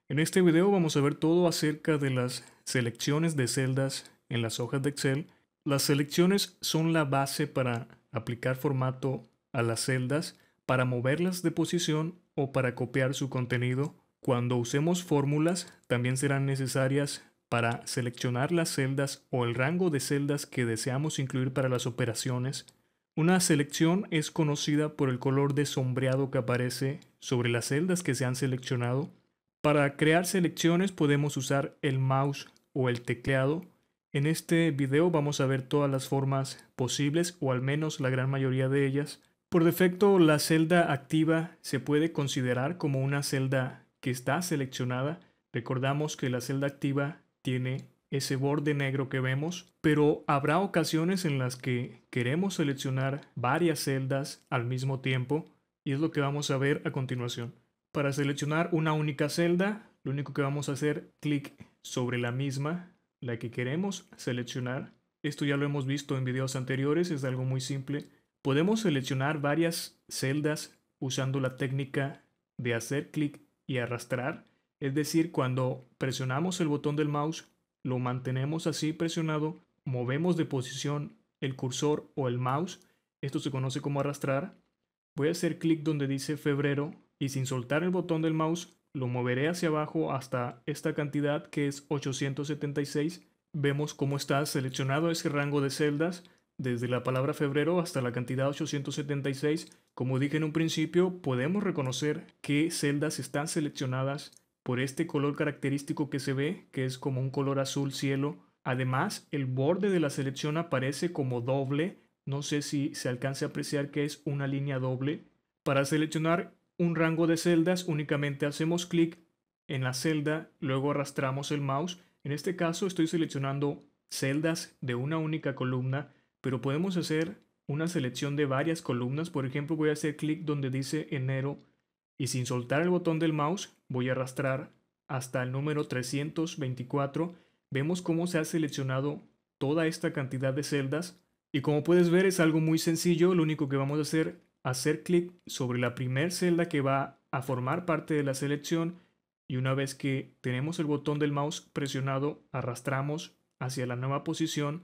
En este video vamos a ver todo acerca de las selecciones de celdas en las hojas de Excel. Las selecciones son la base para aplicar formato a las celdas, para moverlas de posición o para copiar su contenido. Cuando usemos fórmulas, también serán necesarias para seleccionar las celdas o el rango de celdas que deseamos incluir para las operaciones. Una selección es conocida por el color de sombreado que aparece sobre las celdas que se han seleccionado. Para crear selecciones podemos usar el mouse o el teclado. En este video vamos a ver todas las formas posibles, o al menos la gran mayoría de ellas. Por defecto, la celda activa se puede considerar como una celda que está seleccionada. Recordamos que la celda activa tiene ese borde negro que vemos, pero habrá ocasiones en las que queremos seleccionar varias celdas al mismo tiempo, y es lo que vamos a ver a continuación. Para seleccionar una única celda, lo único que vamos a hacer, clic sobre la misma, la que queremos seleccionar. Esto ya lo hemos visto en videos anteriores, es algo muy simple. Podemos seleccionar varias celdas usando la técnica de hacer clic y arrastrar. Es decir, cuando presionamos el botón del mouse, lo mantenemos así presionado, movemos de posición el cursor o el mouse. Esto se conoce como arrastrar. Voy a hacer clic donde dice febrero y sin soltar el botón del mouse lo moveré hacia abajo hasta esta cantidad que es 876. Vemos cómo está seleccionado ese rango de celdas desde la palabra febrero hasta la cantidad 876. Como dije en un principio, podemos reconocer qué celdas están seleccionadas por este color característico que se ve, que es como un color azul cielo. Además, el borde de la selección aparece como doble. No sé si se alcance a apreciar que es una línea doble. Para seleccionar un rango de celdas únicamente hacemos clic en la celda, luego arrastramos el mouse. En este caso estoy seleccionando celdas de una única columna, pero podemos hacer una selección de varias columnas. Por ejemplo, voy a hacer clic donde dice enero y sin soltar el botón del mouse voy a arrastrar hasta el número 324. Vemos cómo se ha seleccionado toda esta cantidad de celdas. Y como puedes ver es algo muy sencillo, lo único que vamos a hacer clic sobre la primera celda que va a formar parte de la selección y una vez que tenemos el botón del mouse presionado, arrastramos hacia la nueva posición.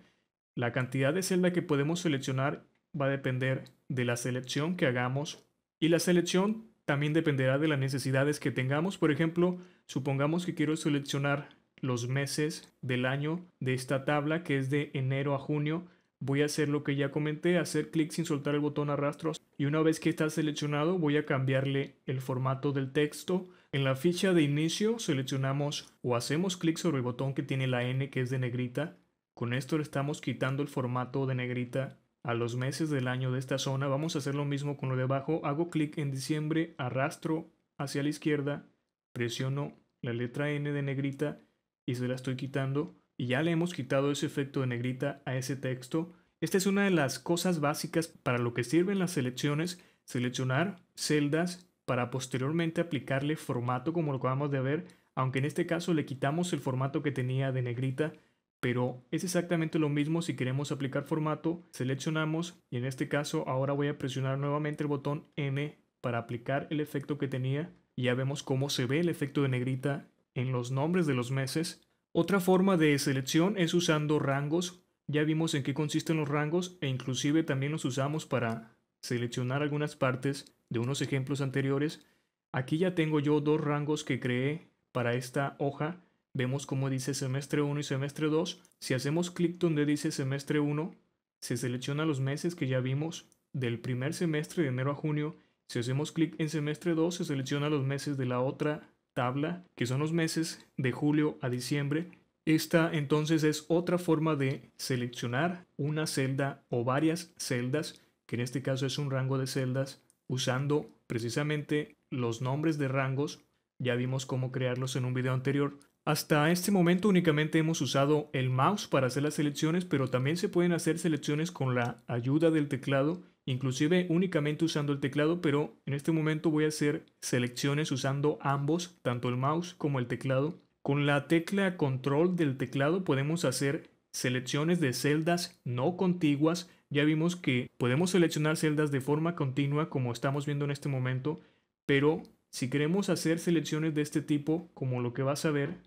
La cantidad de celda que podemos seleccionar va a depender de la selección que hagamos y la selección también dependerá de las necesidades que tengamos. Por ejemplo, supongamos que quiero seleccionar los meses del año de esta tabla que es de enero a junio. Voy a hacer lo que ya comenté, hacer clic sin soltar el botón arrastro y una vez que está seleccionado voy a cambiarle el formato del texto. En la ficha de inicio seleccionamos o hacemos clic sobre el botón que tiene la N que es de negrita. Con esto le estamos quitando el formato de negrita a los meses del año de esta zona. Vamos a hacer lo mismo con lo de abajo. Hago clic en diciembre, arrastro hacia la izquierda, presiono la letra N de negrita y se la estoy quitando. Y ya le hemos quitado ese efecto de negrita a ese texto. Esta es una de las cosas básicas para lo que sirven las selecciones. Seleccionar celdas para posteriormente aplicarle formato como lo acabamos de ver. Aunque en este caso le quitamos el formato que tenía de negrita. Pero es exactamente lo mismo si queremos aplicar formato. Seleccionamos y en este caso ahora voy a presionar nuevamente el botón M para aplicar el efecto que tenía. Y ya vemos cómo se ve el efecto de negrita en los nombres de los meses. Otra forma de selección es usando rangos. Ya vimos en qué consisten los rangos e inclusive también los usamos para seleccionar algunas partes de unos ejemplos anteriores. Aquí ya tengo yo dos rangos que creé para esta hoja. Vemos cómo dice semestre 1 y semestre 2. Si hacemos clic donde dice semestre 1, se selecciona los meses que ya vimos del primer semestre de enero a junio. Si hacemos clic en semestre 2, se selecciona los meses de la otra tabla, que son los meses de julio a diciembre. Esta entonces es otra forma de seleccionar una celda o varias celdas, que en este caso es un rango de celdas, usando precisamente los nombres de rangos. Ya vimos cómo crearlos en un video anterior. Hasta este momento únicamente hemos usado el mouse para hacer las selecciones, pero también se pueden hacer selecciones con la ayuda del teclado, inclusive únicamente usando el teclado, pero en este momento voy a hacer selecciones usando ambos, tanto el mouse como el teclado. Con la tecla control del teclado podemos hacer selecciones de celdas no contiguas. Ya vimos que podemos seleccionar celdas de forma continua como estamos viendo en este momento, pero Si queremos hacer selecciones de este tipo, como lo que vas a ver,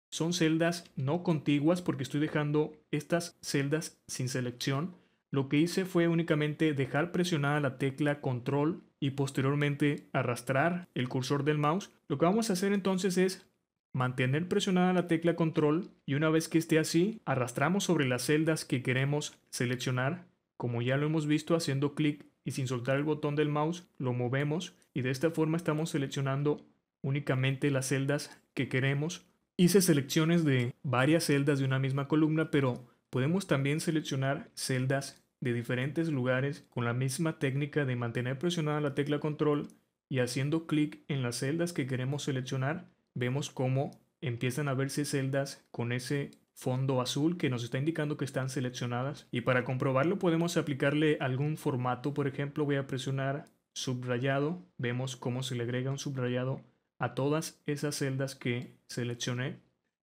son celdas no contiguas porque estoy dejando estas celdas sin selección. Lo que hice fue únicamente dejar presionada la tecla control y posteriormente arrastrar el cursor del mouse. Lo que vamos a hacer entonces es mantener presionada la tecla control y una vez que esté así, arrastramos sobre las celdas que queremos seleccionar. Como ya lo hemos visto, haciendo clic y sin soltar el botón del mouse, lo movemos y de esta forma estamos seleccionando únicamente las celdas que queremos. Hice selecciones de varias celdas de una misma columna, pero podemos también seleccionar celdas de diferentes lugares con la misma técnica de mantener presionada la tecla control y haciendo clic en las celdas que queremos seleccionar, vemos cómo empiezan a verse celdas con ese fondo azul que nos está indicando que están seleccionadas. Y para comprobarlo podemos aplicarle algún formato. Por ejemplo, voy a presionar subrayado. Vemos cómo se le agrega un subrayado a todas esas celdas que seleccioné.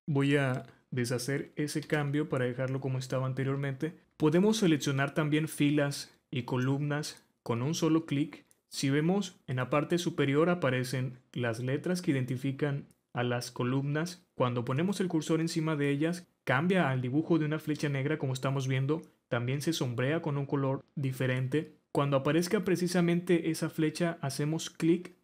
Voy a deshacer ese cambio para dejarlo como estaba anteriormente. Podemos seleccionar también filas y columnas con un solo clic. Si vemos, en la parte superior aparecen las letras que identifican a las columnas. Cuando ponemos el cursor encima de ellas, cambia al dibujo de una flecha negra como estamos viendo. También se sombrea con un color diferente. Cuando aparezca precisamente esa flecha, hacemos clic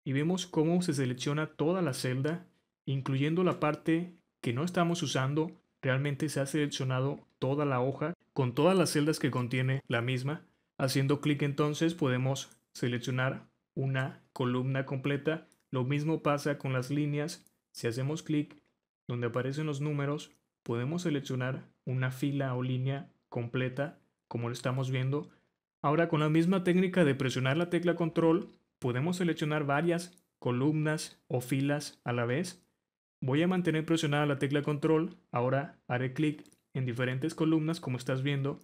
y vemos cómo se selecciona toda la celda, incluyendo la parte que no estamos usando. Realmente se ha seleccionado toda la hoja con todas las celdas que contiene la misma. Haciendo clic entonces podemos seleccionar una columna completa. Lo mismo pasa con las líneas. Si hacemos clic donde aparecen los números, podemos seleccionar una fila o línea completa como lo estamos viendo. Ahora con la misma técnica de presionar la tecla control, podemos seleccionar varias columnas o filas a la vez. Voy a mantener presionada la tecla control. Ahora haré clic en diferentes columnas como estás viendo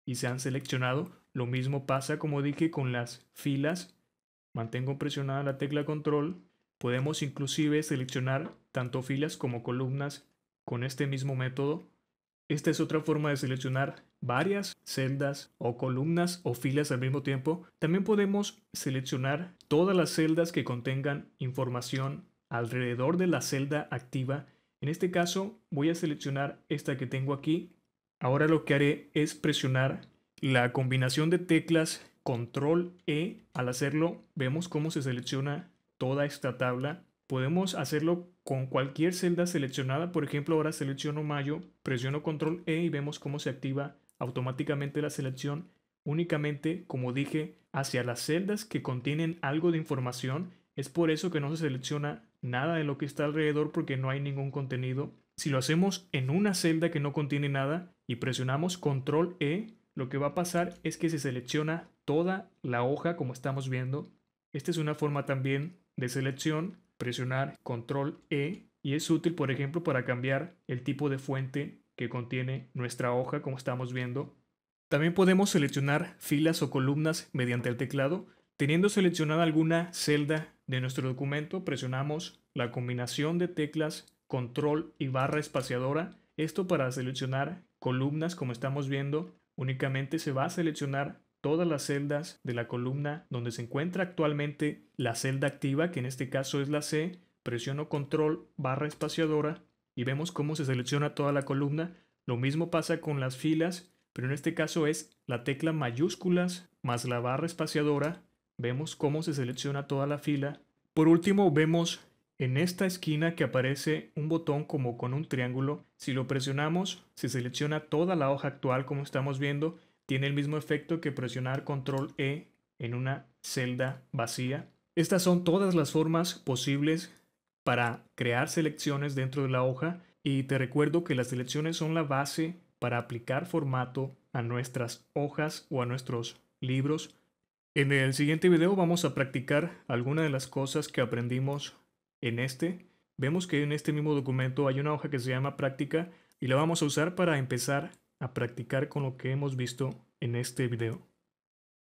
y se han seleccionado. Lo mismo pasa, como dije, con las filas. Mantengo presionada la tecla control. Podemos inclusive seleccionar tanto filas como columnas con este mismo método. Esta es otra forma de seleccionar varias celdas o columnas o filas al mismo tiempo. También podemos seleccionar todas las celdas que contengan información alrededor de la celda activa. En este caso voy a seleccionar esta que tengo aquí. Ahora lo que haré es presionar la combinación de teclas Control E. Al hacerlo vemos cómo se selecciona toda esta tabla. Podemos hacerlo con cualquier celda seleccionada. Por ejemplo, ahora selecciono mayo, presiono Control E y vemos cómo se activa automáticamente la selección únicamente, como dije, hacia las celdas que contienen algo de información. Es por eso que no se selecciona nada de lo que está alrededor porque no hay ningún contenido. Si lo hacemos en una celda que no contiene nada y presionamos Control E, lo que va a pasar es que se selecciona toda la hoja como estamos viendo. Esta es una forma también de selección, presionar Control E, y es útil, por ejemplo, para cambiar el tipo de fuente que contiene nuestra hoja como estamos viendo. También podemos seleccionar filas o columnas mediante el teclado. Teniendo seleccionada alguna celda de nuestro documento, presionamos la combinación de teclas Control y barra espaciadora. Esto para seleccionar columnas como estamos viendo. Únicamente se va a seleccionar todas las celdas de la columna donde se encuentra actualmente la celda activa, que en este caso es la C. Presiono Control barra espaciadora y vemos cómo se selecciona toda la columna. Lo mismo pasa con las filas, pero en este caso es la tecla mayúsculas más la barra espaciadora. Vemos cómo se selecciona toda la fila. Por último, vemos en esta esquina que aparece un botón como con un triángulo. Si lo presionamos, se selecciona toda la hoja actual como estamos viendo. Tiene el mismo efecto que presionar Control E en una celda vacía. Estas son todas las formas posibles para crear selecciones dentro de la hoja, y te recuerdo que las selecciones son la base para aplicar formato a nuestras hojas o a nuestros libros. En el siguiente video vamos a practicar algunas de las cosas que aprendimos en este. Vemos que en este mismo documento hay una hoja que se llama práctica y la vamos a usar para empezar a practicar con lo que hemos visto en este video.